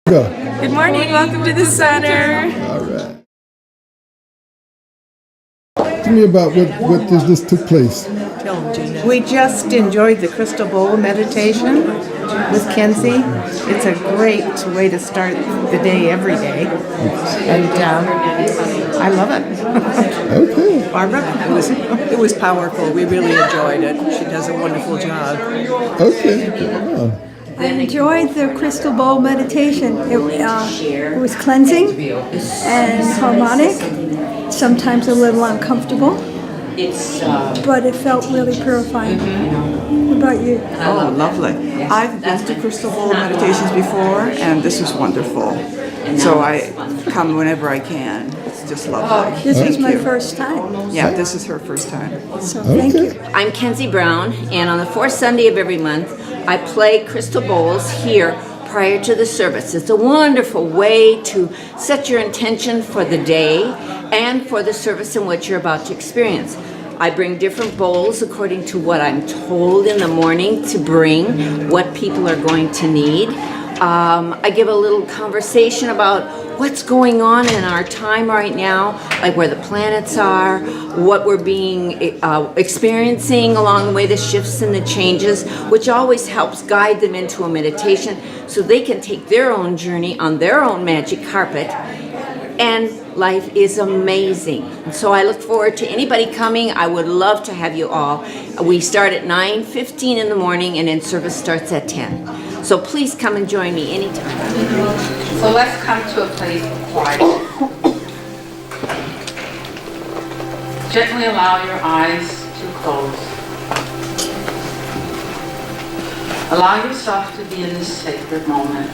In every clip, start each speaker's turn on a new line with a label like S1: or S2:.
S1: Go.
S2: Good morning, welcome to the center.
S1: All right. Tell me about what this took place.
S3: We just enjoyed the crystal bowl meditation with Kenzie. It's a great way to start the day every day, and I love it.
S1: Okay.
S3: Barbara?
S4: It was powerful. We really enjoyed it. She does a wonderful job.
S1: Okay. Go on.
S5: I enjoyed the crystal bowl meditation. It was cleansing and harmonic, sometimes a little uncomfortable, but it felt really purifying. What about you?
S4: Oh, lovely. I've been to crystal bowl meditations before, and this was wonderful. So I come whenever I can. It's just lovely.
S5: This was my first time,
S4: Yeah, this is her first time.
S5: so thank you.
S6: I'm Kenzie Brown, and on the fourth Sunday of every month, I play crystal bowls here prior to the service. It's a wonderful way to set your intention for the day and for the service in which you're about to experience. I bring different bowls according to what I'm told in the morning to bring, what people are going to need. I give a little conversation about what's going on in our time right now, like where the planets are, what we're experiencing along the way, the shifts and the changes, which always helps guide them into a meditation so they can take their own journey on their own magic carpet. And life is amazing. So I look forward to anybody coming. I would love to have you all. We start at 9:15 in the morning, and then service starts at 10. So please come and join me anytime.
S7: So let's come to a place of quiet. Gently allow your eyes to close. Allow yourself to be in this sacred moment,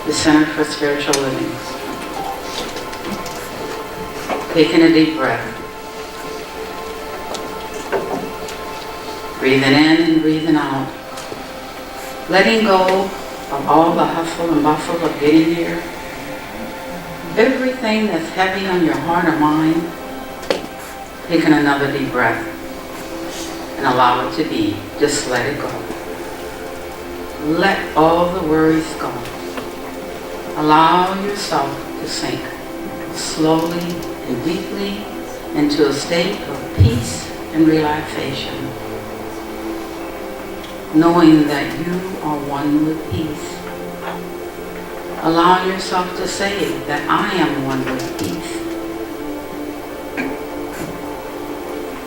S7: the Center for Spiritual Living. Taking a deep breath. Breathing in and breathing out. Letting go of all the hustle and bustle of getting here. Everything that's heavy on your heart or mind, taking another deep breath and allow it to be. Just let it go. Let all the worries go. Allow yourself to sink slowly and deeply into a state of peace and relaxation, knowing that you are one with peace. Allow yourself to say that I am one with peace.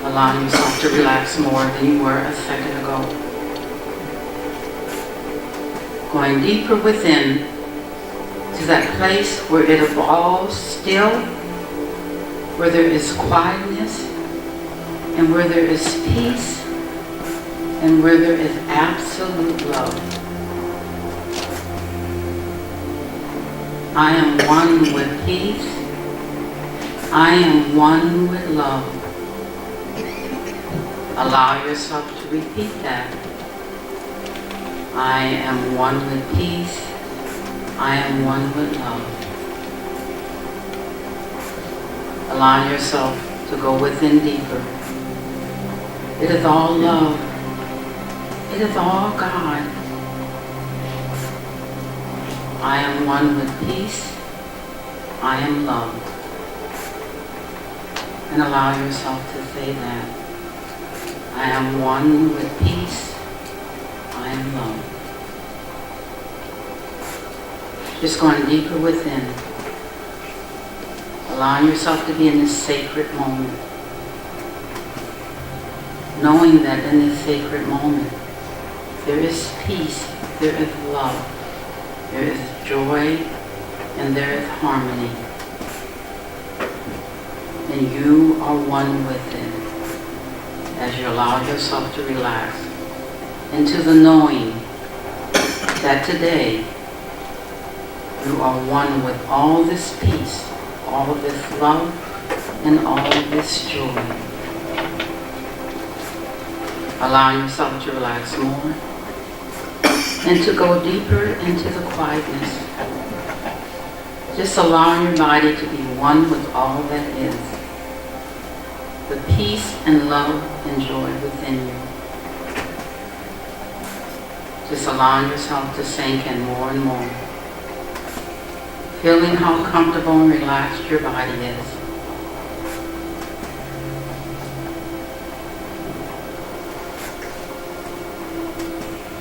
S7: Allow yourself to relax more than you were a second ago. Going deeper within to that place where it is all still, where there is quietness, and where there is peace, and where there is absolute love. I am one with peace. I am one with love. Allow yourself to repeat that. I am one with peace. I am one with love. Allow yourself to go within deeper. It is all love. It is all God. I am one with peace. I am love. And allow yourself to say that. I am one with peace. I am love. Just going deeper within. Allowing yourself to be in this sacred moment. Knowing that in this sacred moment, there is peace, there is love, there is joy, and there is harmony. And you are one with it as you allow yourself to relax into the knowing that today you are one with all this peace, all this love, and all this joy. Allowing yourself to relax more and to go deeper into the quietness. Just allowing your body to be one with all that is. The peace and love and joy within you. Just allowing yourself to sink in more and more. Feeling how comfortable and relaxed your body is.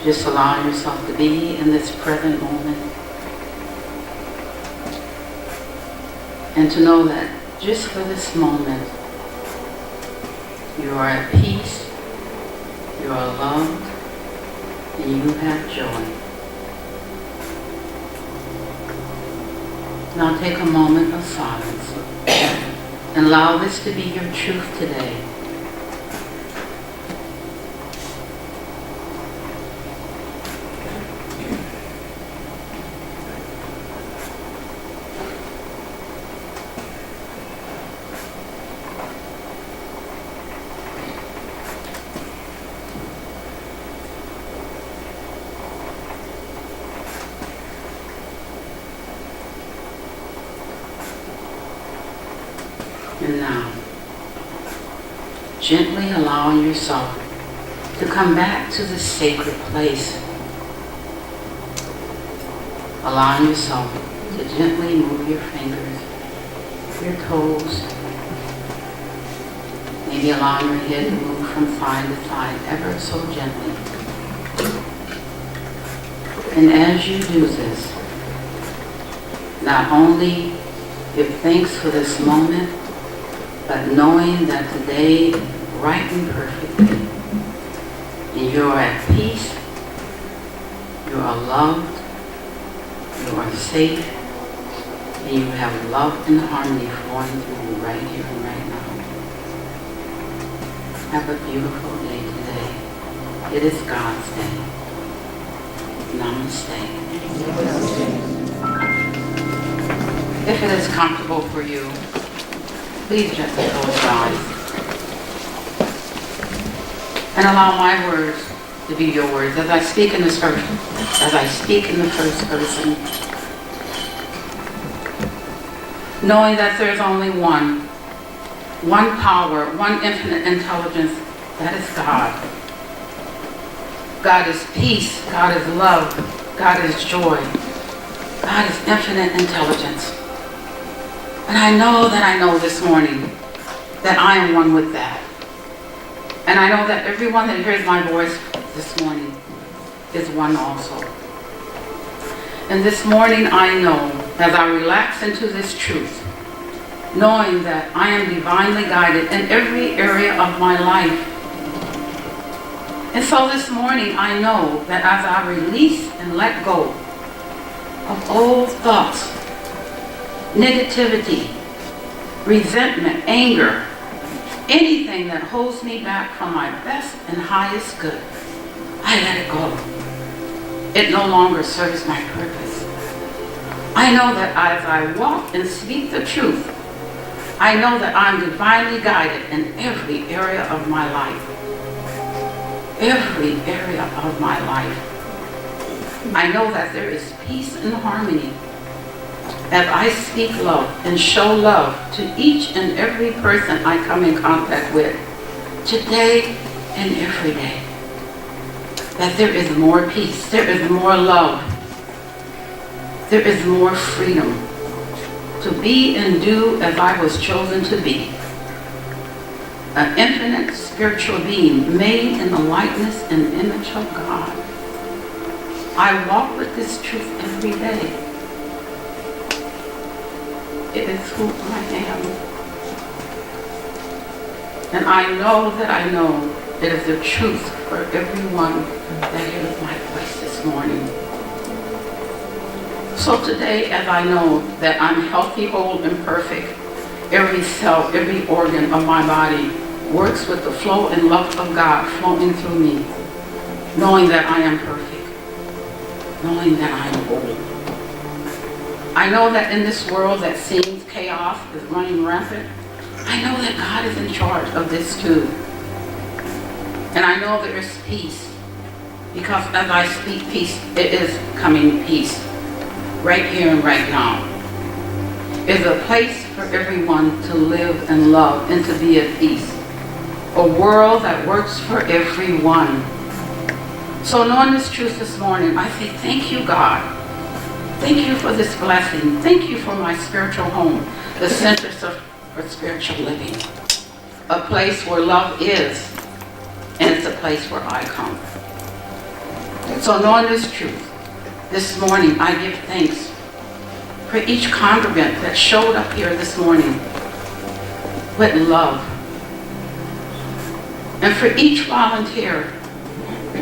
S7: Just allowing yourself to be in this present moment. And to know that just for this moment, you are at peace, you are loved, and you have joy. Now take a moment of silence and allow this to be your truth today. And now, gently allowing yourself to come back to the sacred place. Allowing yourself to gently move your fingers, your toes, maybe allowing your head to move from side to side ever so gently. And as you do this, not only give thanks for this moment, but knowing that today is right and perfectly, and you are at peace, you are loved, you are safe, and you have love and harmony flowing through you right here and right now. Have a beautiful day today. It is God's day. Namaste. If it is comfortable for you, please gently close your eyes and allow my words to be your words as I speak in the first person, knowing that there's only one power, one infinite intelligence, that is God. God is peace, God is love, God is joy, God is infinite intelligence. And I know this morning that I am one with that. And I know that everyone that hears my voice this morning is one also. And this morning I know, as I relax into this truth, knowing that I am divinely guided in every area of my life. And so this morning I know that as I release and let go of old thoughts, negativity, resentment, anger, anything that holds me back from my best and highest good, I let it go. It no longer serves my purpose. I know that as I walk and speak the truth, I know that I'm divinely guided in every area of my life. Every area of my life. I know that there is peace and harmony as I speak love and show love to each and every person I come in contact with, today and every day. That there is more peace, there is more love, there is more freedom to be and do as I was chosen to be. An infinite spiritual being made in the likeness and image of God. I walk with this truth every day. It is who I am. And I know it is the truth for everyone that hears my voice this morning. So today, as I know that I'm healthy, whole, and perfect, every cell, every organ of my body works with the flow and love of God flowing through me, knowing that I am perfect, knowing that I am whole. I know that in this world that seems chaos is running rampant, I know that God is in charge of this too. And I know there is peace, because as I speak peace, it is coming peace, right here and right now. It's a place for everyone to live and love and to be at peace. A world that works for everyone. So knowing this truth this morning, I say thank you, God. Thank you for this blessing. Thank you for my spiritual home, the Center for Spiritual Living, a place where love is, and it's a place where I come. So knowing this truth, this morning I give thanks for each congregant that showed up here this morning with love, and for each volunteer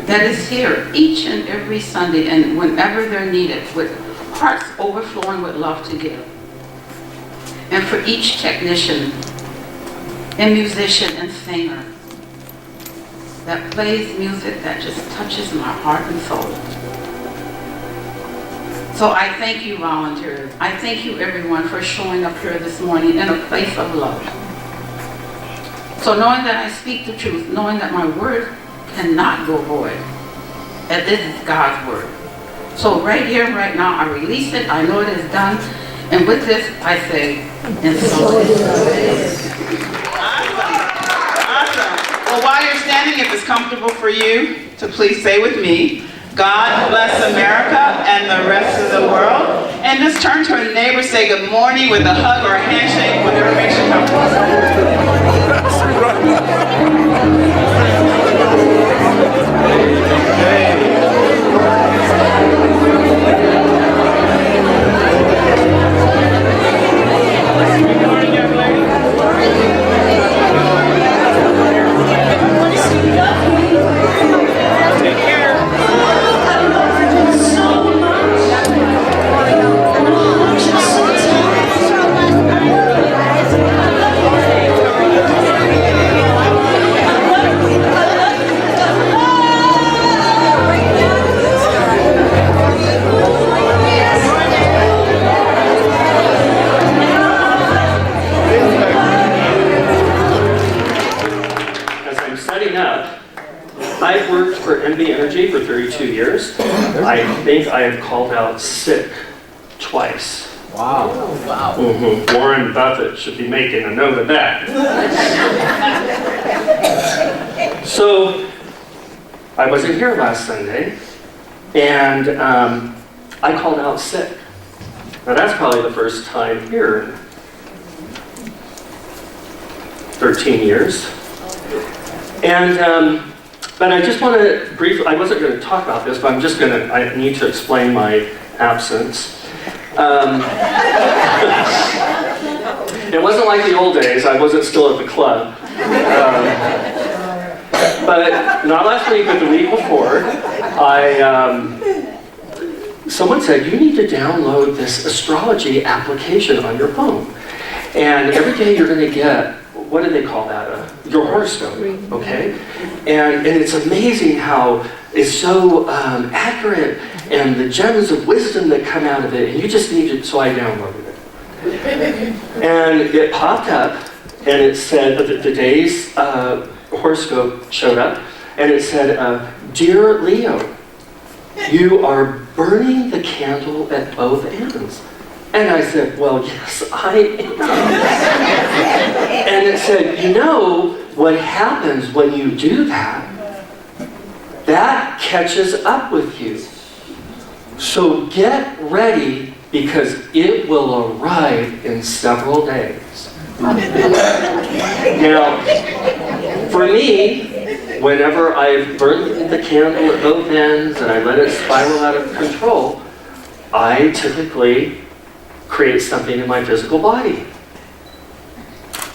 S7: that is here each and every Sunday and whenever they're needed, with hearts overflowing with love to give. And for each technician and musician and singer that plays music that just touches my heart and soul. So I thank you, volunteers. I thank you, everyone, for showing up here this morning in a place of love. So knowing that I speak the truth, knowing that my word cannot go void, that this is God's word. So right here, right now, I release it. I know it is done. And with this, I say, and so it is.
S8: Awesome. Well, while you're standing, if it's comfortable for you, to please say with me, God bless America and the rest of the world. And just turn to a neighbor, say good morning with a hug or a handshake, whatever makes you
S9: I've worked for MB Energy for 32 years. I think I have called out sick twice.
S10: Wow. Wow.
S9: Warren Buffett should be making a note of that. So, I wasn't here last Sunday, and I called out sick. Now that's probably the first time here in 13 years. And, but I just want to briefly, I wasn't going to talk about this, but I need to explain my absence. It wasn't like the old days, I wasn't still at the club. But not last week, but the week before, someone said, you need to download this astrology application on your phone. And every day you're going to get, what do they call that? Your horoscope, okay? And it's amazing how it's so accurate, and the gems of wisdom that come out of it, and you just need to, so I downloaded it. And it popped up, and it said, the day's horoscope showed up, and it said, Dear Leo, you are burning the candle at both ends. And I said, well, yes, I am. And it said, you know what happens when you do that? That catches up with you. So get ready, because it will arrive in several days. Now, for me, whenever I've burned the candle at both ends and I let it spiral out of control, I typically create something in my physical body.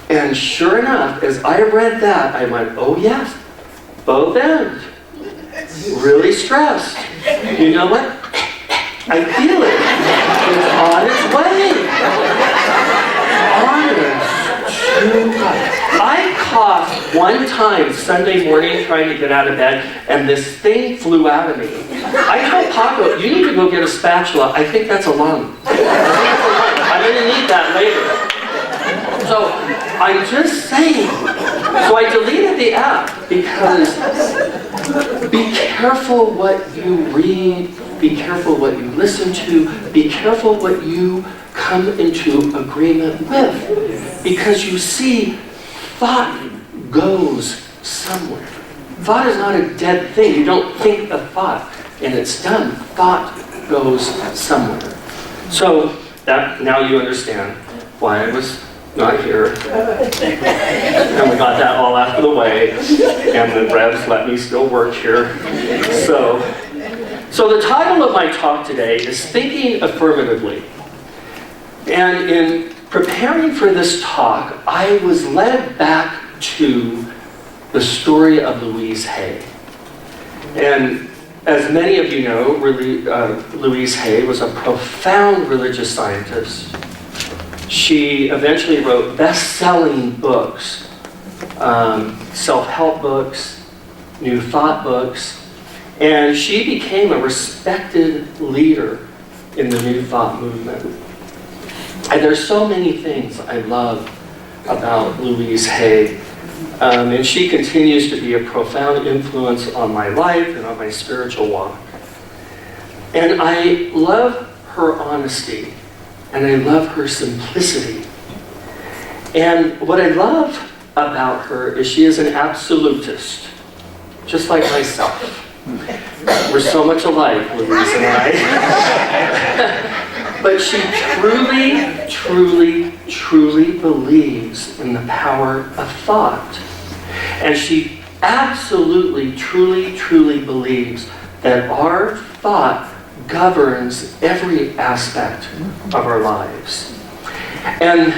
S9: And sure enough, as I read that, I went, oh yes, both ends. Really stressed. You know what? I feel it. It's on its way. I coughed one time Sunday morning trying to get out of bed, and this thing flew out of me. I told Paco, you need to go get a spatula. I think that's a lung. I'm going to need that later. So I'm just saying. So I deleted the app, because be careful what you read, be careful what you listen to, be careful what you come into agreement with. Because you see, thought goes somewhere. thought is not a dead thing. You don't think a thought and it's done. Thought goes somewhere. So that now you understand why I was not here. And we got that all out of the way. And the Revs let me still work here. So the title of my talk today is Thinking Affirmatively. And in preparing for this talk, I was led back to the story of Louise Hay. And as many of you know, Louise Hay was a profound religious scientist. She eventually wrote best-selling books, self-help books, New Thought books, and she became a respected leader in the New Thought movement. And there's so many things I love about Louise Hay. And she continues to be a profound influence on my life and on my spiritual walk. And I love her honesty, and I love her simplicity. And what I love about her is she is an absolutist, just like myself. We're so much alike, Louise and I. But she truly believes in the power of thought. And she absolutely, truly believes that our thought governs every aspect of our lives. And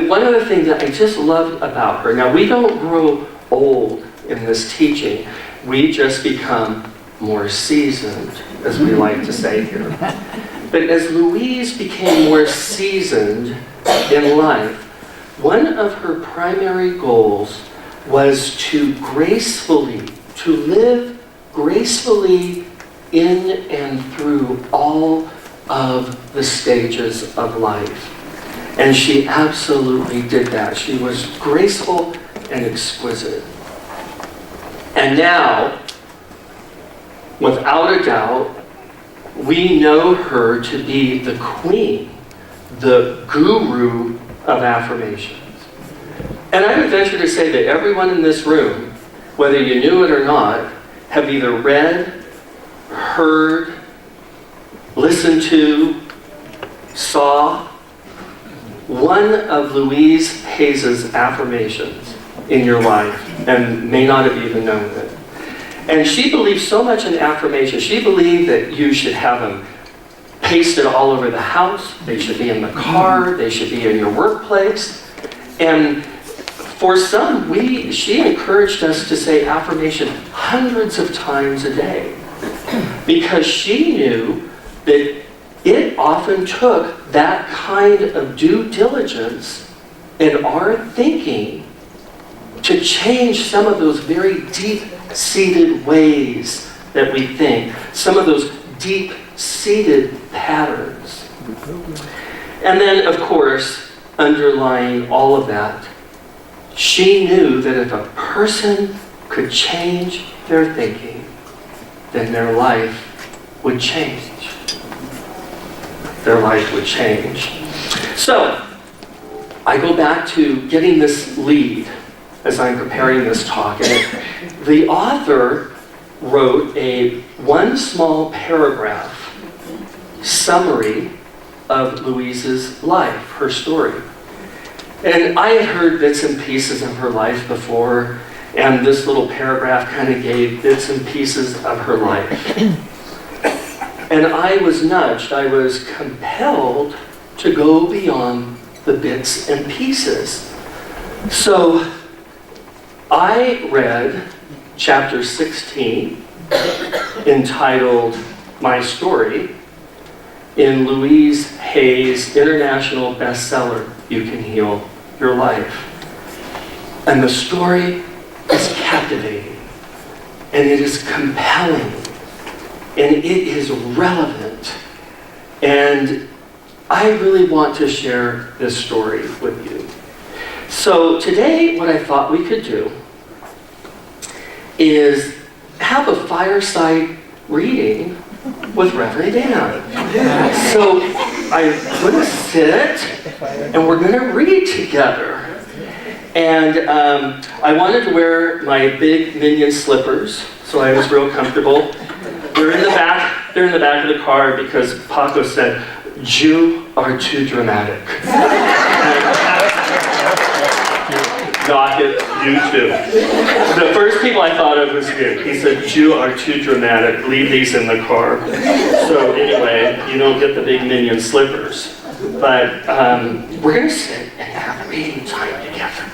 S9: one other thing that I just loved about her, now we don't grow old in this teaching, we just become more seasoned, as we like to say here. But as Louise became more seasoned in life, one of her primary goals was to live gracefully in and through all of the stages of life. And she absolutely did that. She was graceful and exquisite. And now, without a doubt, we know her to be the queen, the guru of affirmations. And I would venture to say that everyone in this room, whether you knew it or not, have either read, heard, listened to, saw one of Louise Hayes' affirmations in your life and may not have even known it. And she believed so much in affirmations. She believed that you should have them pasted all over the house. They should be in the car. They should be in your workplace. And for some, she encouraged us to say affirmation hundreds of times a day because she knew that it often took that kind of due diligence in our thinking to change some of those very deep-seated ways that we think, some of those deep-seated patterns. And then, of course, underlying all of that, she knew that if a person could change their thinking, then their life would change. Their life would change. So, I go back to getting this lead as I'm preparing this talk. And the author wrote one small paragraph summary of Louise's life, her story. And I had heard bits and pieces of her life before, and this little paragraph kind of gave bits and pieces of her life. And I was nudged, I was compelled to go beyond the bits and pieces. So I read chapter 16, entitled My Story, in Louise Hayes' international bestseller, You Can Heal Your Life. And the story is captivating, and it is compelling, and it is relevant. And I really want to share this story with you. So today, what I thought we could do is have a fireside reading with Reverend Dan. So I'm going to sit and we're going to read together. And I wanted to wear my big minion slippers, so I was real comfortable. They're in the back of the car because Paco said, "You are too dramatic." Knock it, you too. The first people I thought of was you. He said, "You are too dramatic, leave these in the car." So anyway, you don't get the big minion slippers. But we're going to sit and have reading time together.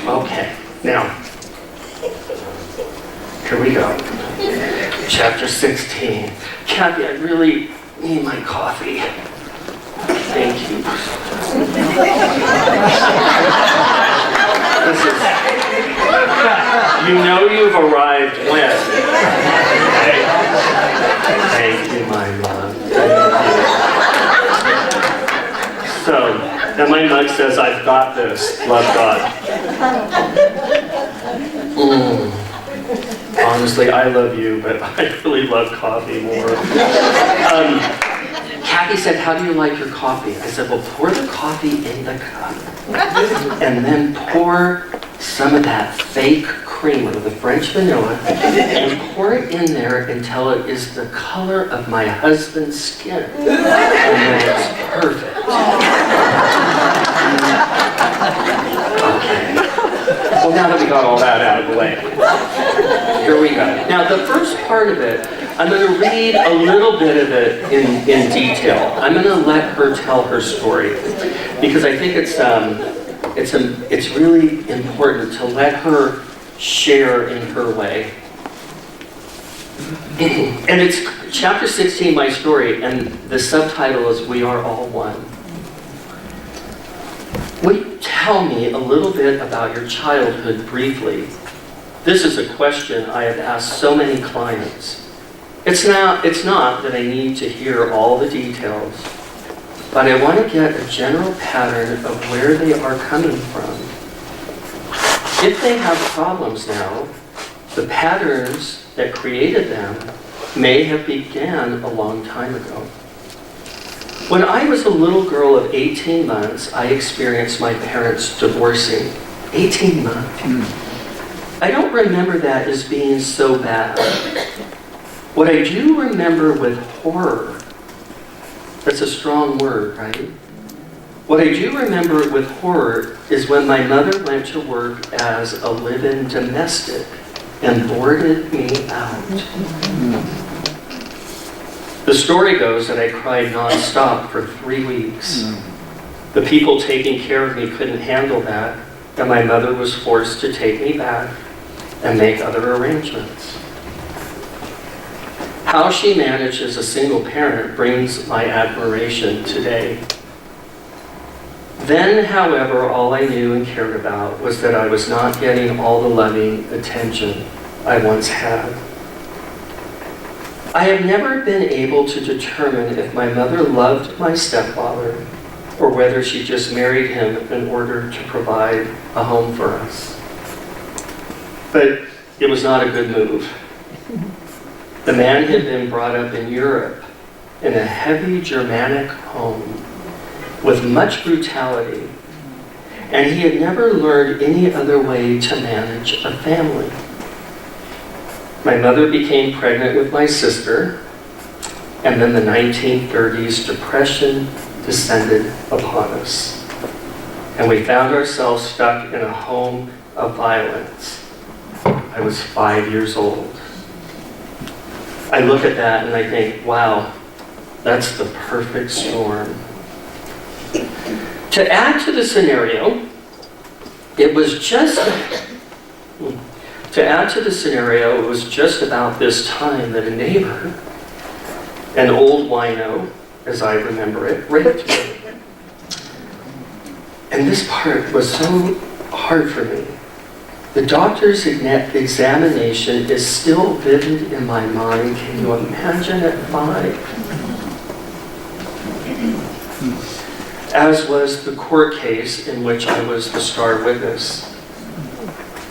S9: Okay, now, here we go. Chapter 16. Kathy, I really need my coffee. Thank you. You know you've arrived when? Okay. Thank you, my love. So, and my mug says, "I've got this, love God." Honestly, I love you, but I really love coffee more. Kathy said, "How do you like your coffee?" I said, "Well, pour the coffee in the cup, and then pour some of that fake cream of the French vanilla, and pour it in there until it is the color of my husband's skin, and then it's perfect." Okay. Well, now that we got all that out of the way, here we go. Now, the first part of it, I'm going to read a little bit of it in detail. I'm going to let her tell her story because I think it's really important to let her share in her way. And it's chapter 16, my story, and the subtitle is "We Are All One." Will you tell me a little bit about your childhood briefly? This is a question I have asked so many clients. It's not that I need to hear all the details, but I want to get a general pattern of where they are coming from. If they have problems now, the patterns that created them may have began a long time ago. When I was a little girl of 18 months, I experienced my parents divorcing. 18 months. I don't remember that as being so bad. What I do remember with horror, that's a strong word, right? What I do remember with horror is when my mother went to work as a live-in domestic and boarded me out. The story goes that I cried nonstop for 3 weeks. The people taking care of me couldn't handle that, and my mother was forced to take me back and make other arrangements. How she managed as a single parent brings my admiration today. Then, however, all I knew and cared about was that I was not getting all the loving attention I once had. I have never been able to determine if my mother loved my stepfather or whether she just married him in order to provide a home for us. But it was not a good move. The man had been brought up in Europe in a heavy Germanic home with much brutality, and he had never learned any other way to manage a family. My mother became pregnant with my sister, and then the 1930s depression descended upon us. And we found ourselves stuck in a home of violence. I was 5 years old. I look at that and I think, wow, that's the perfect storm. To add to the scenario, it was just about this time that a neighbor, an old wino, as I remember it, raped me. And this part was so hard for me. The doctor's examination is still vivid in my mind. Can you imagine at 5? As was the court case in which I was the star witness.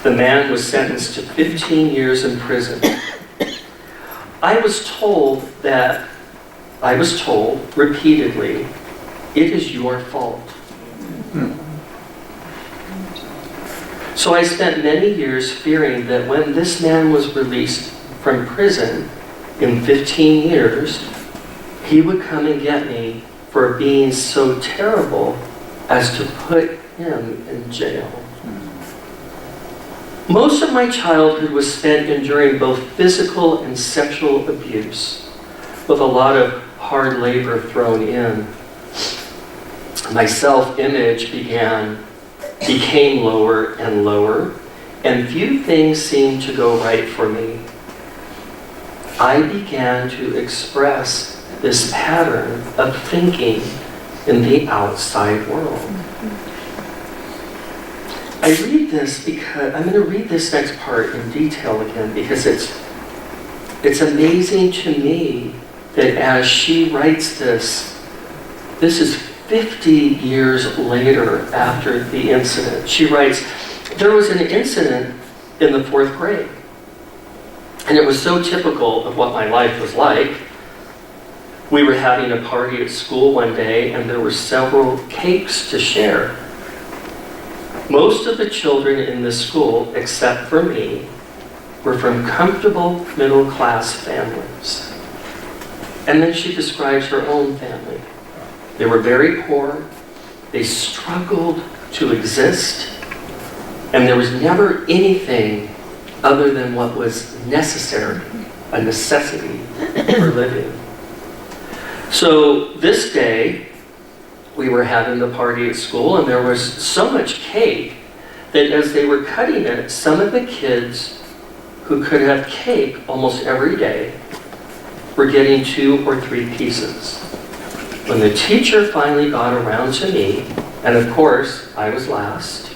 S9: The man was sentenced to 15 years in prison. I was told repeatedly, it is your fault. So I spent many years fearing that when this man was released from prison in 15 years, he would come and get me for being so terrible as to put him in jail. Most of my childhood was spent enduring both physical and sexual abuse, with a lot of hard labor thrown in. My self-image became lower and lower, and few things seemed to go right for me. I began to express this pattern of thinking in the outside world. I read this because I'm going to read this next part in detail again, because it's amazing to me that as she writes this is 50 years later after the incident. She writes, there was an incident in the 4th grade, and it was so typical of what my life was like. We were having a party at school one day, and there were several cakes to share. Most of the children in the school, except for me, were from comfortable middle-class families. And then she describes her own family. They were very poor, they struggled to exist, and there was never anything other than what was necessary, a necessity for living. So this day, we were having the party at school, and there was so much cake that as they were cutting it, some of the kids who could have cake almost every day were getting 2 or 3 pieces. When the teacher finally got around to me, and of course I was last,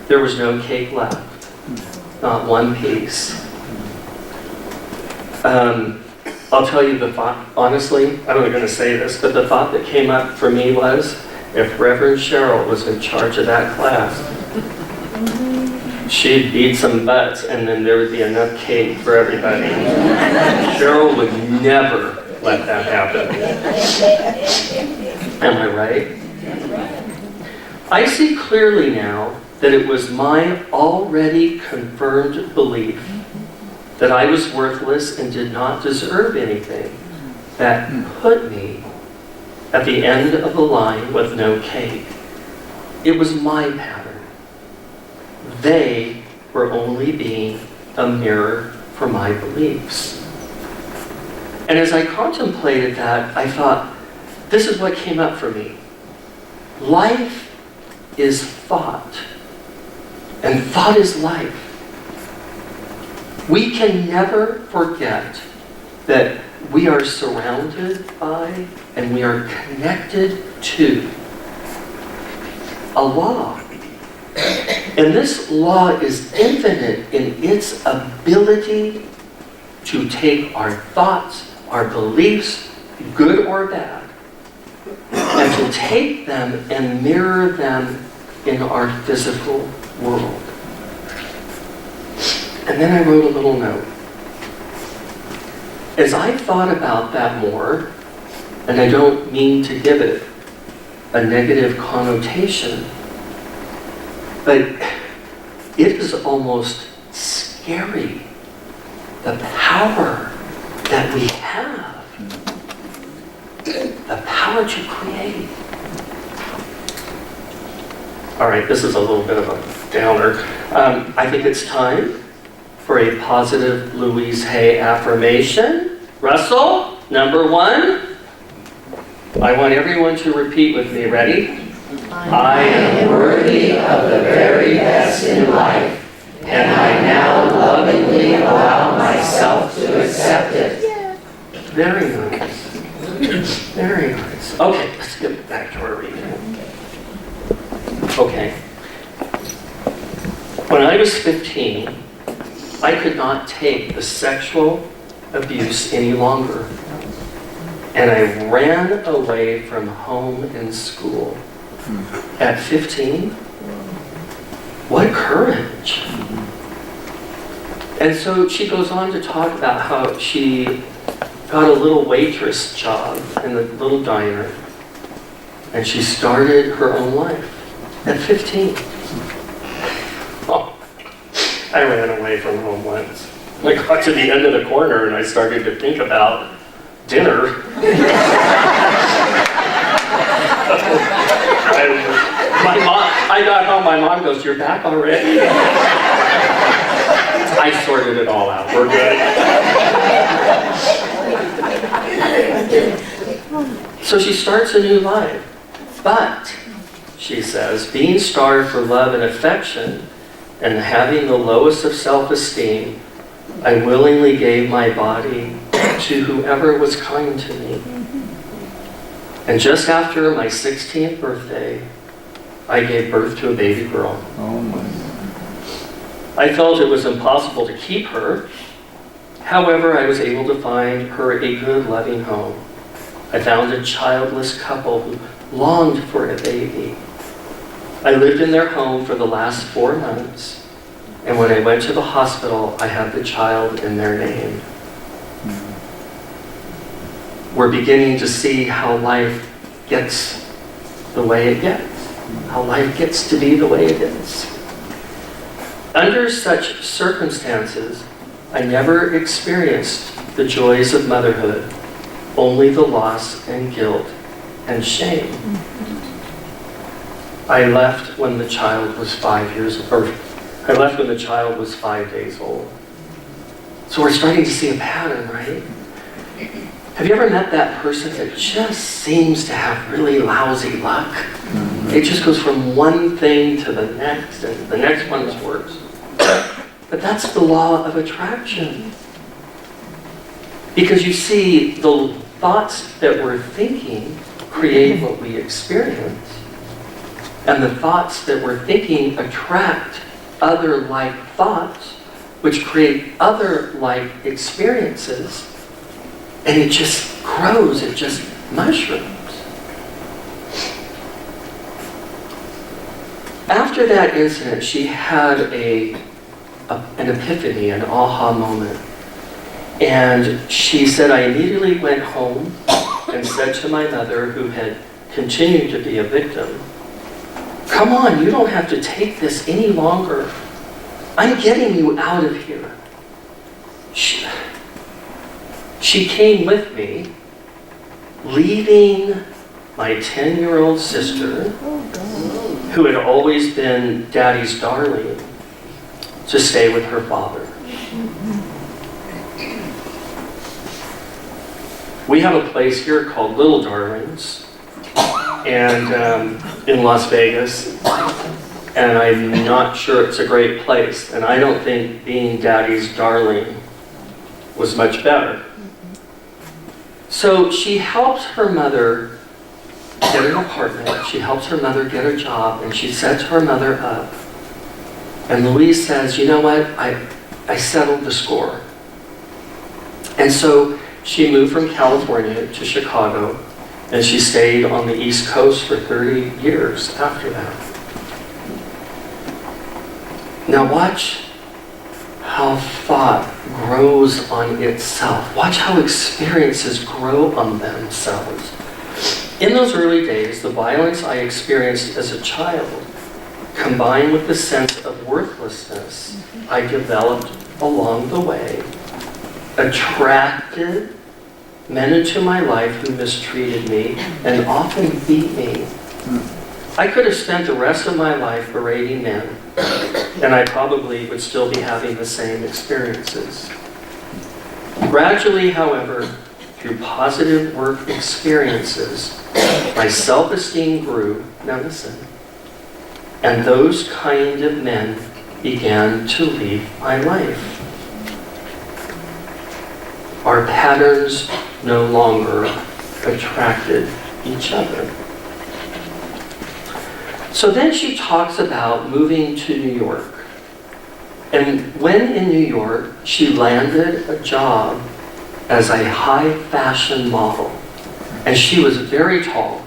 S9: there was no cake left, not 1 piece. I'll tell you the thought, honestly, I'm not going to say this, but the thought that came up for me was, if Reverend Cheryl was in charge of that class, she'd beat some butts, and then there would be enough cake for everybody. Cheryl would never let that happen. Am I right? I see clearly now that it was my already confirmed belief that I was worthless and did not deserve anything that put me at the end of the line with no cake. It was my pattern. They were only being a mirror for my beliefs. And as I contemplated that, I thought, this is what came up for me. Life is thought, and thought is life. We can never forget that we are surrounded by and we are connected to a law. And this law is infinite in its ability to take our thoughts, our beliefs, good or bad, and to take them and mirror them in our physical world. And then I wrote a little note. As I thought about that more, and I don't mean to give it a negative connotation, but it is almost scary, the power that we have, the power to create. All right, this is a little bit of a downer. I think it's time for a positive Louise Hay affirmation. Russell, number 1. I want everyone to repeat with me. Ready? I am worthy of the very best in life, and I now lovingly allow myself to accept it. Very nice. Very nice. Okay, let's get back to our reading. Okay. When I was 15, I could not take the sexual abuse any longer. And I ran away from home and school. At 15? What courage! And so she goes on to talk about how she got a little waitress job in a little diner. And she started her own life at 15. Oh. I ran away from home once. I got to the end of the corner and I started to think about dinner. I got home, my mom goes, "You're back already?" I sorted it all out. We're good. So she starts a new life. But, she says, being starved for love and affection and having the lowest of self-esteem, I willingly gave my body to whoever was kind to me. And just after my 16th birthday, I gave birth to a baby girl.
S1: Oh my.
S9: I felt it was impossible to keep her. However, I was able to find her a good, loving home. I found a childless couple who longed for a baby. I lived in their home for the last 4 months, and when I went to the hospital, I had the child in their name. We're beginning to see how life gets the way it gets, how life gets to be the way it is. Under such circumstances, I never experienced the joys of motherhood, only the loss and guilt and shame. I left when the child was 5 days old. So we're starting to see a pattern, right? Have you ever met that person that just seems to have really lousy luck? It just goes from one thing to the next, and the next one is worse. But that's the law of attraction. Because you see, the thoughts that we're thinking create what we experience. And the thoughts that we're thinking attract other like thoughts, which create other like experiences. And it just grows, it just mushrooms. After that incident, she had an epiphany, an aha moment. And she said, I immediately went home and said to my mother, who had continued to be a victim, "Come on, you don't have to take this any longer. I'm getting you out of here." She came with me, leaving my 10-year-old sister, who had always been Daddy's darling, to stay with her father. We have a place here called Little Darlings, and in Las Vegas, and I'm not sure it's a great place, and I don't think being Daddy's darling was much better. So she helps her mother get an apartment, she helps her mother get a job, and she sets her mother up. And Louise says, "You know what, I settled the score." And so she moved from California to Chicago, and she stayed on the East Coast for 30 years after that. Now watch how thought grows on itself. Watch how experiences grow on themselves. In those early days, the violence I experienced as a child, combined with the sense of worthlessness I developed along the way, attracted men into my life who mistreated me and often beat me. I could have spent the rest of my life berating men, and I probably would still be having the same experiences. Gradually, however, through positive work experiences, my self-esteem grew. Now listen. And those kind of men began to leave my life. Our patterns no longer attracted each other. So then she talks about moving to New York. And when in New York, she landed a job as a high fashion model. And she was very tall,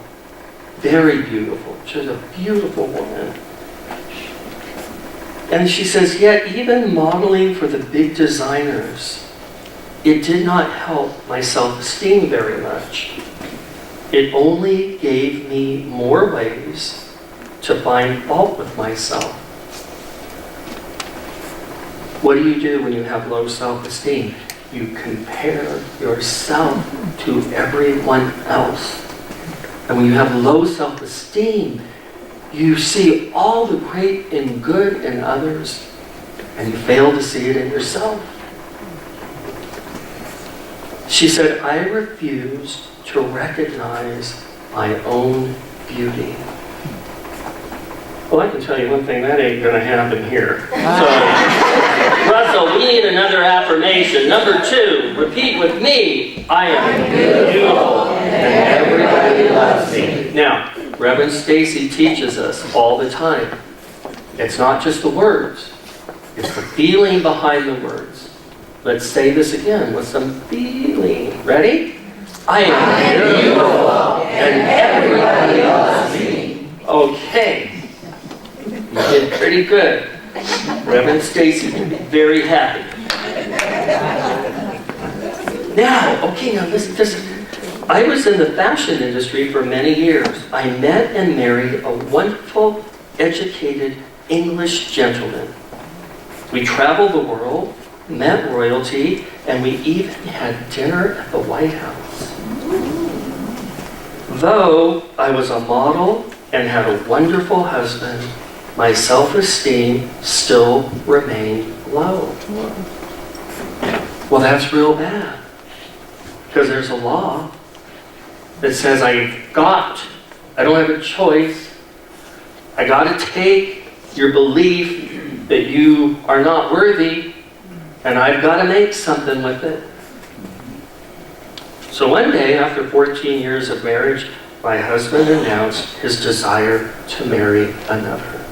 S9: very beautiful. She was a beautiful woman. And she says, yet even modeling for the big designers, it did not help my self-esteem very much. It only gave me more ways to find fault with myself. What do you do when you have low self-esteem? You compare yourself to everyone else. And when you have low self-esteem, you see all the great and good in others, and you fail to see it in yourself. She said, I refuse to recognize my own beauty. Well, I can tell you one thing, that ain't going to happen here. So, Russell, we need another affirmation. Number 2, repeat with me. I am beautiful and everybody loves me. Now, Reverend Stacy teaches us all the time. It's not just the words. It's the feeling behind the words. Let's say this again with some feeling. Ready? I am beautiful and everybody loves me. Okay. You did pretty good. Reverend Stacy will be very happy. Now listen. I was in the fashion industry for many years. I met and married a wonderful, educated English gentleman. We traveled the world, met royalty, and we even had dinner at the White House. Though I was a model and had a wonderful husband, my self-esteem still remained low. Well, that's real bad, because there's a law that says I don't have a choice, I got to take your belief that you are not worthy, and I've got to make something with it. So one day, after 14 years of marriage, my husband announced his desire to marry another.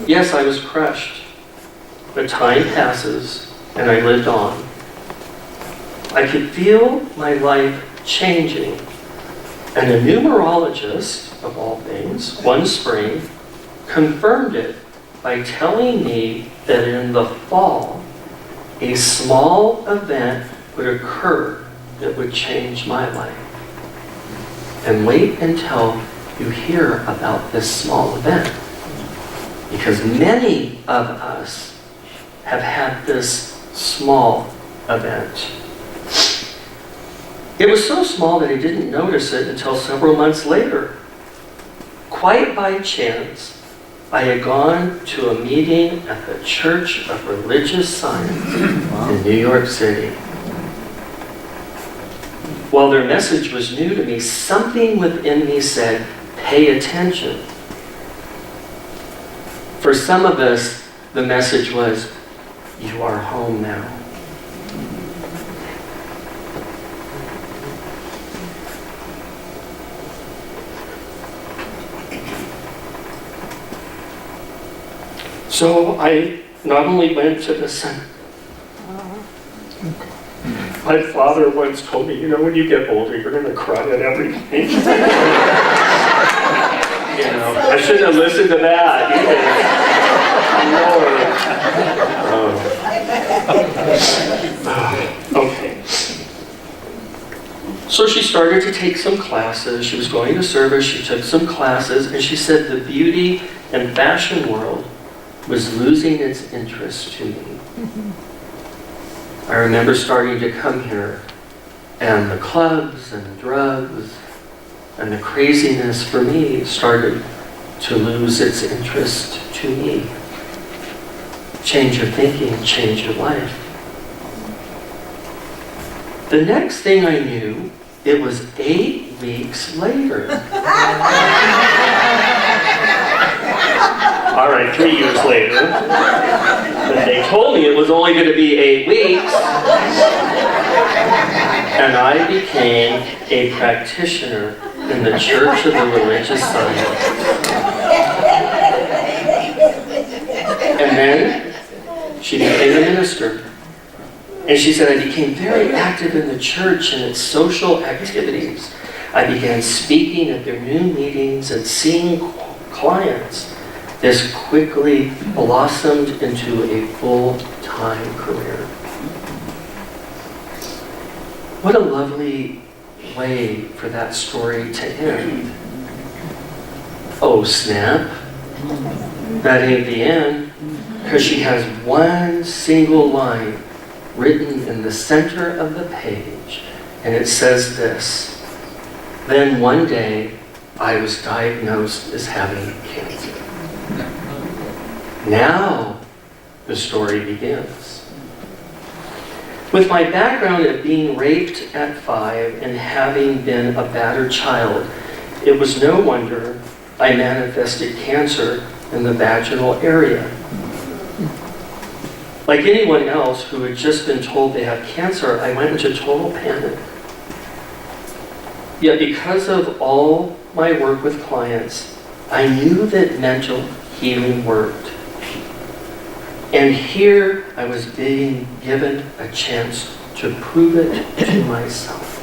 S9: Yes, I was crushed, but time passes and I lived on. I could feel my life changing, and a numerologist, of all things, one spring, confirmed it by telling me that in the fall, a small event would occur that would change my life. And wait until you hear about this small event, because many of us have had this small event. It was so small that I didn't notice it until several months later. Quite by chance, I had gone to a meeting at the Church of Religious Science in New York City. While their message was new to me, something within me said, pay attention. For some of us, the message was, you are home now. So I not only went to the center. My father once told me, when you get older, you're going to cry at everything. I shouldn't have listened to that either. Okay. So she started to take some classes. She was going to service. She took some classes, and she said the beauty and fashion world was losing its interest to me. I remember starting to come here, and the clubs and the drugs and the craziness for me started to lose its interest to me. Change your thinking, change your life. The next thing I knew, it was 8 weeks later. All right, 3 years later. But they told me it was only going to be 8 weeks. And I became a practitioner in the Church of the Religious Science. And then she became a minister. And she said, I became very active in the church and its social activities. I began speaking at their new meetings and seeing clients. This quickly blossomed into a full-time career. What a lovely way for that story to end. Oh, snap. That ain't the end, because she has one single line written in the center of the page, and it says this: "Then one day, I was diagnosed as having cancer." Now, the story begins. With my background of being raped at 5 and having been a battered child, it was no wonder I manifested cancer in the vaginal area. Like anyone else who had just been told they have cancer, I went into total panic. Yet because of all my work with clients, I knew that mental healing worked. And here I was being given a chance to prove it to myself.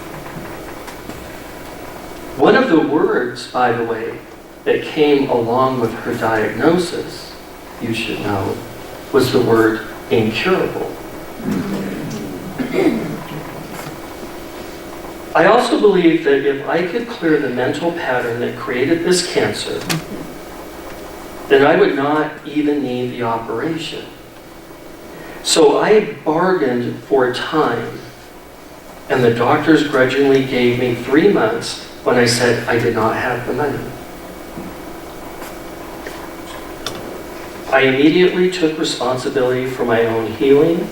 S9: One of the words, by the way, that came along with her diagnosis, you should know, was the word incurable. I also believe that if I could clear the mental pattern that created this cancer, then I would not even need the operation. So I bargained for time, and the doctors grudgingly gave me 3 months when I said I did not have the money. I immediately took responsibility for my own healing.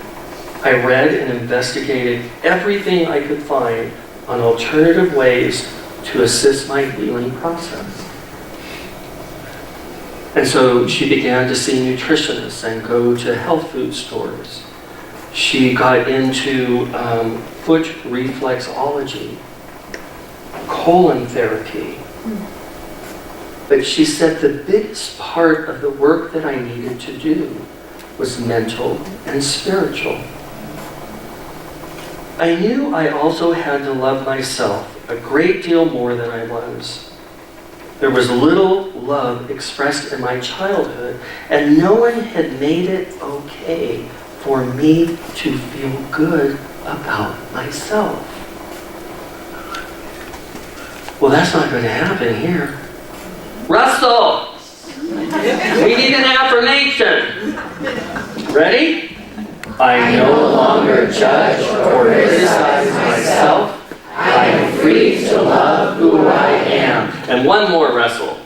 S9: I read and investigated everything I could find on alternative ways to assist my healing process. And so she began to see nutritionists and go to health food stores. She got into foot reflexology, colon therapy. But she said the biggest part of the work that I needed to do was mental and spiritual. I knew I also had to love myself a great deal more than I was. There was little love expressed in my childhood, and no one had made it okay for me to feel good about myself. Well, that's not going to happen here. Russell! We need an affirmation. Ready? I no longer judge or criticize myself. I am free to love who I am. And one more, Russell.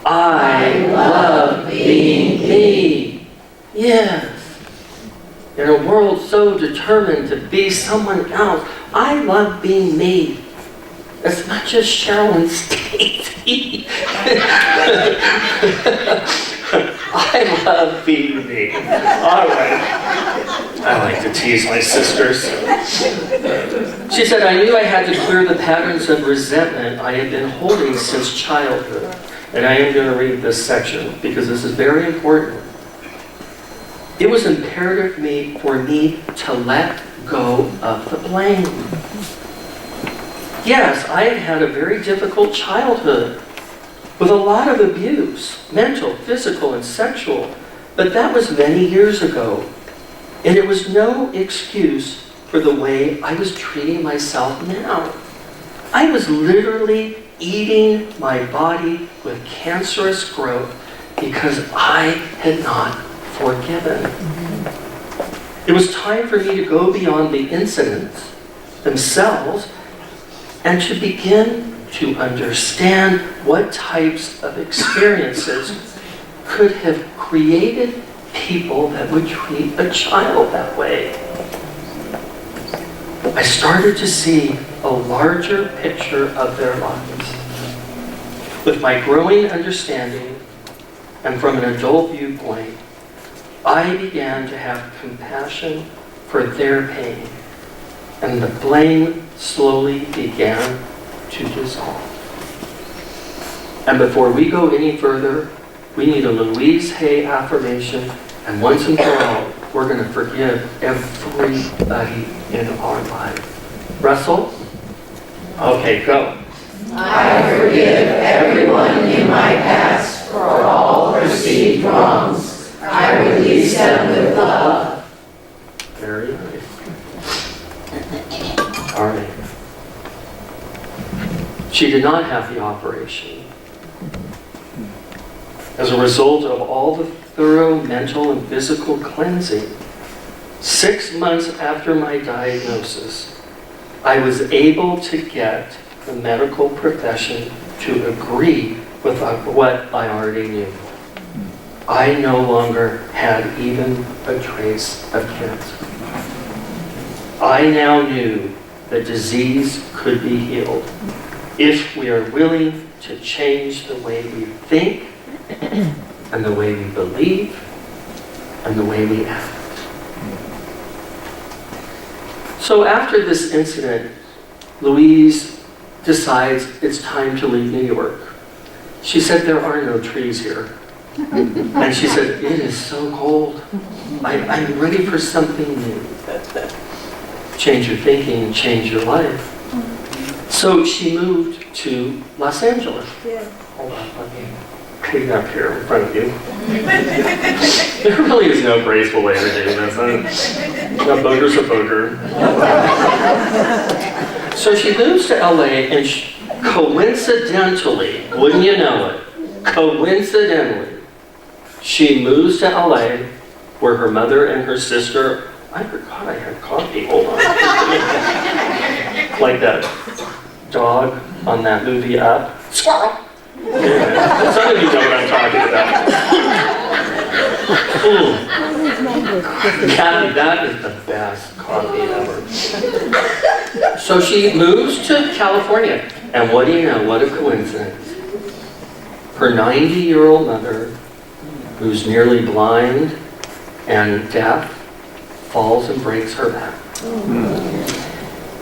S9: I love being me. Yes. In a world so determined to be someone else, I love being me. As much as Cheryl and Stacy. I love being me. All right. I like to tease my sisters. She said, I knew I had to clear the patterns of resentment I had been holding since childhood. And I am going to read this section because this is very important. It was imperative for me to let go of the blame. Yes, I had had a very difficult childhood with a lot of abuse, mental, physical, and sexual. But that was many years ago. And it was no excuse for the way I was treating myself now. I was literally eating my body with cancerous growth because I had not forgiven. It was time for me to go beyond the incidents themselves and to begin to understand what types of experiences could have created people that would treat a child that way. I started to see a larger picture of their lives. With my growing understanding and from an adult viewpoint, I began to have compassion for their pain, and the blame slowly began to dissolve. And before we go any further, we need a Lvcsl affirmation, and once and for all, we're going to forgive everybody in our life. Russell? Okay, go.
S10: I forgive everyone in my past for all perceived wrongs. I release them with love.
S9: Very nice. All right. She did not have the operation. As a result of all the thorough mental and physical cleansing, 6 months after my diagnosis, I was able to get the medical profession to agree with what I already knew. I no longer had even a trace of cancer. I now knew that disease could be healed if we are willing to change the way we think and the way we believe and the way we act. So after this incident, Louise decides it's time to leave New York. She said, there are no trees here. And she said, it is so cold. I'm ready for something new. Change your thinking, change your life. So she moved to Los Angeles.
S5: Yeah.
S9: Hold on, let me clean up here in front of you. There really is no graceful way to do this. A booger's a booger. So she moves to LA and coincidentally, wouldn't you know it, coincidentally, she moves to LA where her mother and her sister, I forgot I had coffee, hold on. Like that dog on that movie Up. Squirrel! Yeah. Some of you know what I'm talking about. That is the best coffee ever. So she moves to California, and what do you know? What a coincidence. Her 90-year-old mother, who's nearly blind and deaf, falls and breaks her back.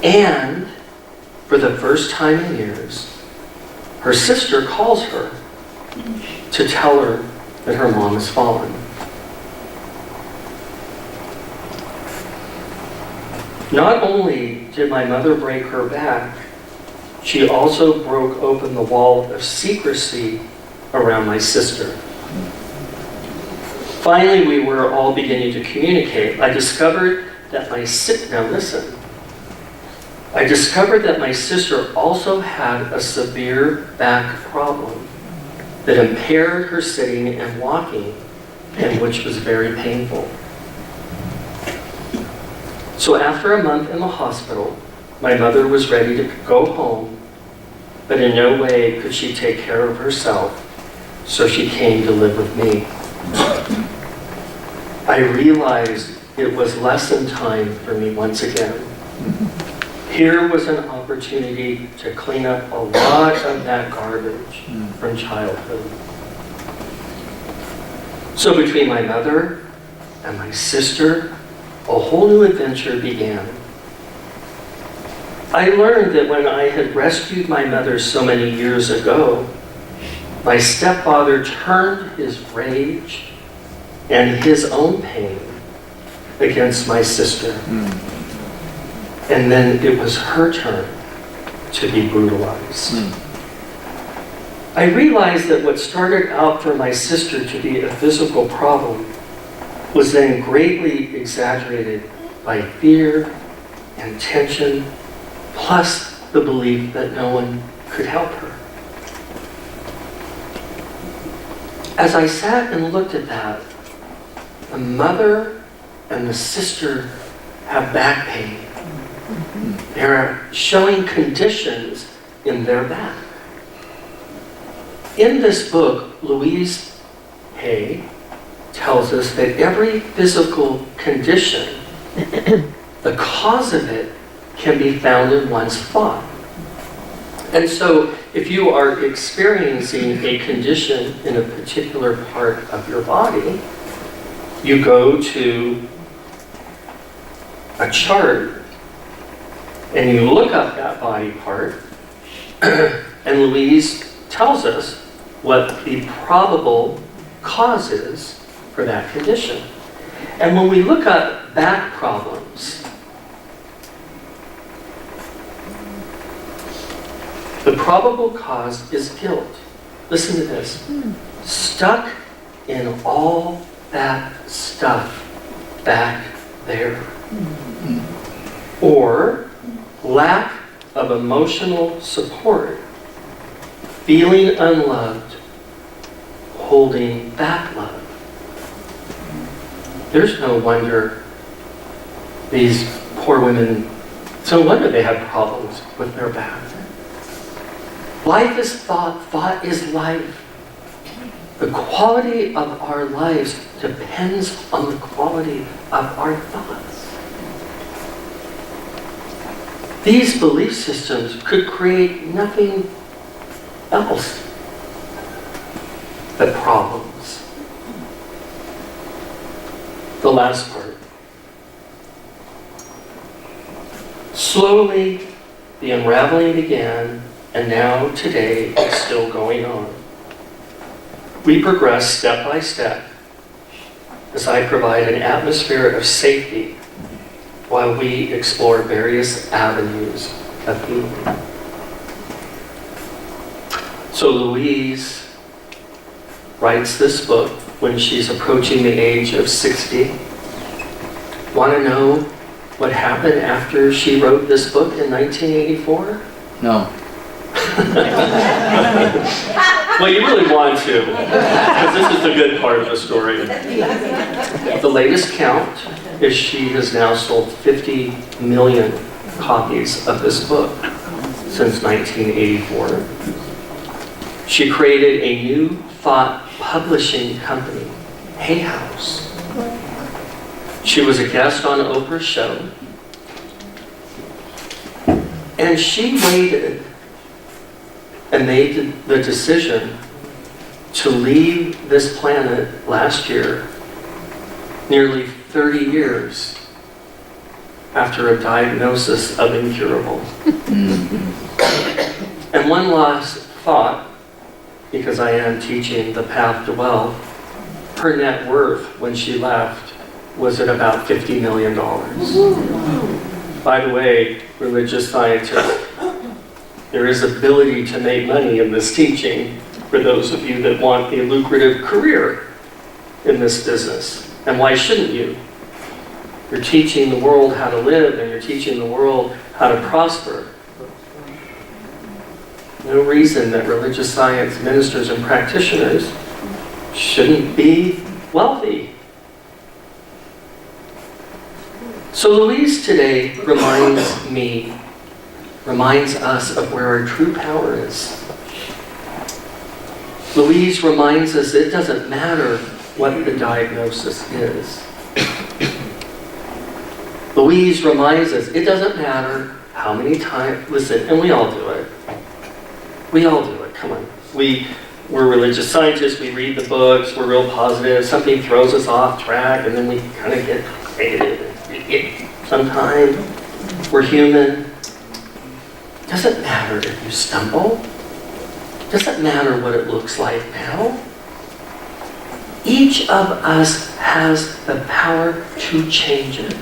S9: And for the first time in years, her sister calls her to tell her that her mom has fallen. Not only did my mother break her back, she also broke open the wall of secrecy around my sister. Finally, we were all beginning to communicate. I discovered that my sister also had a severe back problem that impaired her sitting and walking, and which was very painful. So after a month in the hospital, my mother was ready to go home, but in no way could she take care of herself, so she came to live with me. I realized it was lesson time for me once again. Here was an opportunity to clean up a lot of that garbage from childhood. So between my mother and my sister, a whole new adventure began. I learned that when I had rescued my mother so many years ago, my stepfather turned his rage and his own pain against my sister. And then it was her turn to be brutalized. I realized that what started out for my sister to be a physical problem was then greatly exaggerated by fear and tension, plus the belief that no one could help her. As I sat and looked at that, the mother and the sister have back pain. They're showing conditions in their back. In this book, Louise Hay tells us that every physical condition, the cause of it can be found in one's thought. And so if you are experiencing a condition in a particular part of your body, you go to a chart and you look up that body part, and Louise tells us what the probable cause is for that condition. And when we look up back problems, the probable cause is guilt. Listen to this. Stuck in all that stuff back there. Or lack of emotional support, feeling unloved, holding back love. There's no wonder these poor women, it's no wonder they have problems with their back. Life is thought, thought is life. The quality of our lives depends on the quality of our thoughts. These belief systems could create nothing else but problems. The last part. Slowly, the unraveling began, and now today it's still going on. We progress step by step as I provide an atmosphere of safety while we explore various avenues of healing. So Louise writes this book when she's approaching the age of 60. Want to know what happened after she wrote this book in 1984?
S11: No.
S9: Well, you really want to, because this is the good part of the story. The latest count is she has now sold 50 million copies of this book since 1984. She created a new thought publishing company, Hay House. She was a guest on Oprah's show, and she waited and made the decision to leave this planet last year, nearly 30 years after a diagnosis of incurable. And one last thought, because I am teaching the path to wealth, her net worth when she left was at about $50 million. By the way, religious scientists, there is ability to make money in this teaching for those of you that want a lucrative career in this business. And why shouldn't you? You're teaching the world how to live, and you're teaching the world how to prosper. No reason that religious science ministers and practitioners shouldn't be wealthy. So Louise today reminds us of where our true power is. Louise reminds us it doesn't matter what the diagnosis is. Louise reminds us it doesn't matter how many times, listen, and we all do it. We all do it, come on. We're religious scientists, we read the books, we're real positive, something throws us off track, and then we kind of get negative. Sometimes we're human. Doesn't matter if you stumble. Doesn't matter what it looks like now. Each of us has the power to change it.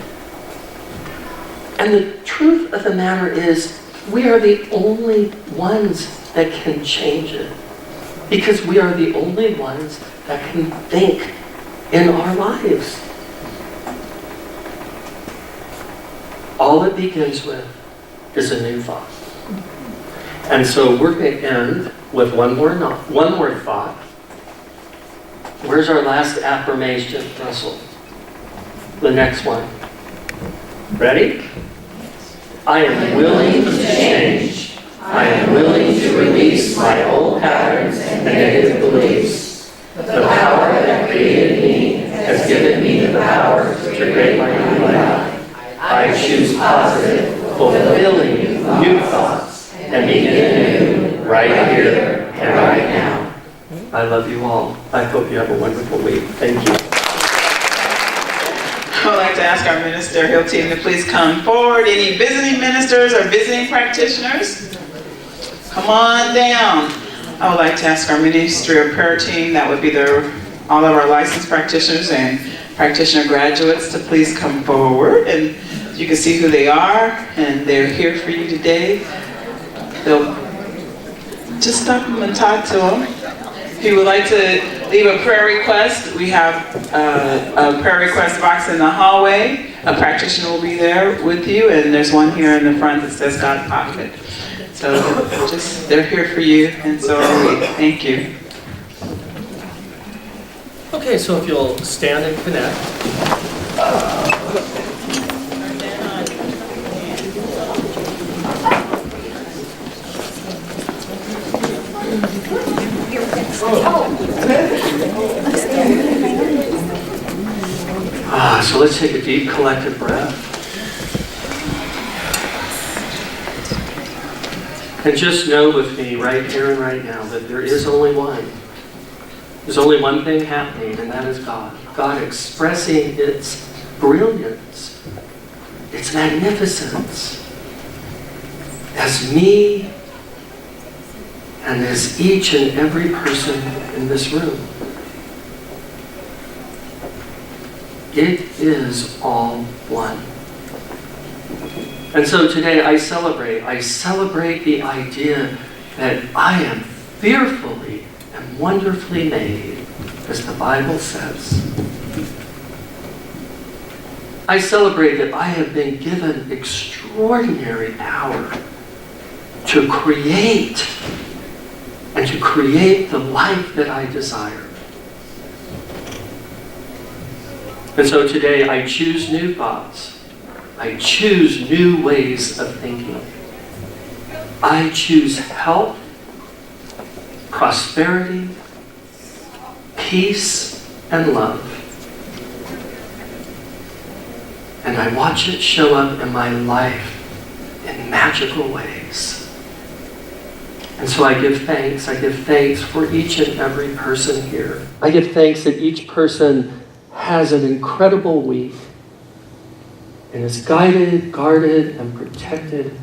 S9: And the truth of the matter is, we are the only ones that can change it. Because we are the only ones that can think in our lives. All it begins with is a new thought. And so we're going to end with one more thought. Where's our last affirmation, Russell? The next one. Ready? I am willing to change. I am willing to release my old patterns and negative beliefs. The power that created me has given me the power to create my new life. I choose positive, fulfilling, new thoughts and begin new right here and right now. I love you all. I hope you have a wonderful week. Thank you.
S8: I would like to ask our ministerial team to please come forward. Any visiting ministers or visiting practitioners? Come on down. I would like to ask our ministerial prayer team, that would be all of our licensed practitioners and practitioner graduates, to please come forward. And you can see who they are, and they're here for you today. They'll just stop them and talk to them. If you would like to leave a prayer request, we have a prayer request box in the hallway. A practitioner will be there with you, and there's one here in the front that says God Pocket. So they're here for you, and so are we. Thank you.
S9: Okay, so if you'll stand and connect. So let's take a deep collective breath. And just know with me right here and right now that there is only one. There's only one thing happening, and that is God. God expressing its brilliance, its magnificence, as me and as each and every person in this room. It is all one. And so today I celebrate the idea that I am fearfully and wonderfully made, as the Bible says. I celebrate that I have been given extraordinary power to create and to create the life that I desire. And so today I choose new thoughts. I choose new ways of thinking. I choose health, prosperity, peace, and love. And I watch it show up in my life in magical ways. And so I give thanks. I give thanks for each and every person here. I give thanks that each person has an incredible week and is guided, guarded, and protected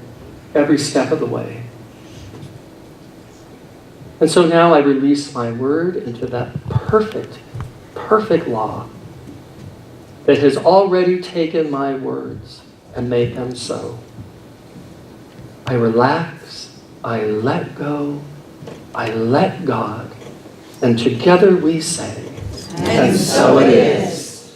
S9: every step of the way. And so now I release my word into that perfect law that has already taken my words and made them so. I relax, I let go, I let God, and together we say, and so it is.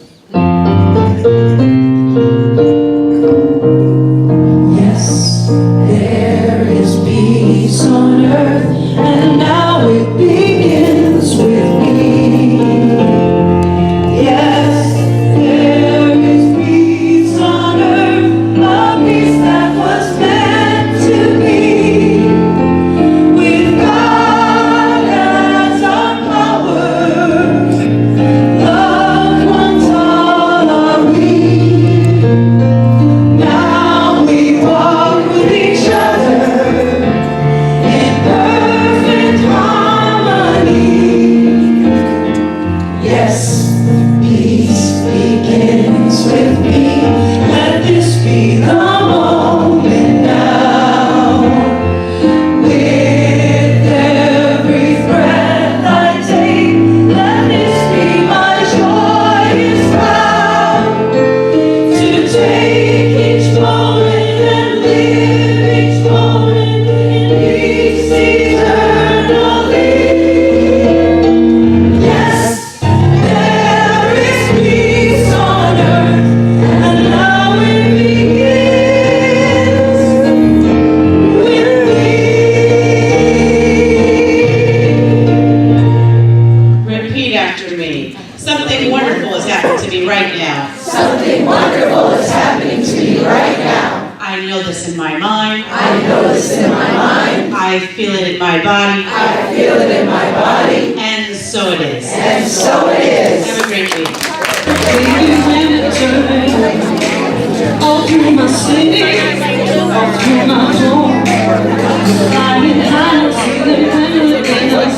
S10: Yes, there is peace on earth, and now it begins with me. Yes, there is peace on earth, a peace that was meant to be. With God as our power, loved ones all are we. Now we walk with each other in perfect harmony. Yes, peace begins with me. Let this be the moment now. With every breath I take, let this be my joyous vow. To take each moment and live each moment in peace eternally. Yes, there is peace on earth, and now it begins with me.
S11: Repeat after me. Something wonderful is happening to me right now.
S10: Something wonderful is happening to me right now.
S11: I know this in my mind.
S10: I know this in my mind.
S11: I feel it in my body.
S10: I feel it in my body.
S11: And so it is.
S10: And so it is.
S11: Have a great week.
S10: All through my city, all through my home, flying high, feeling when you're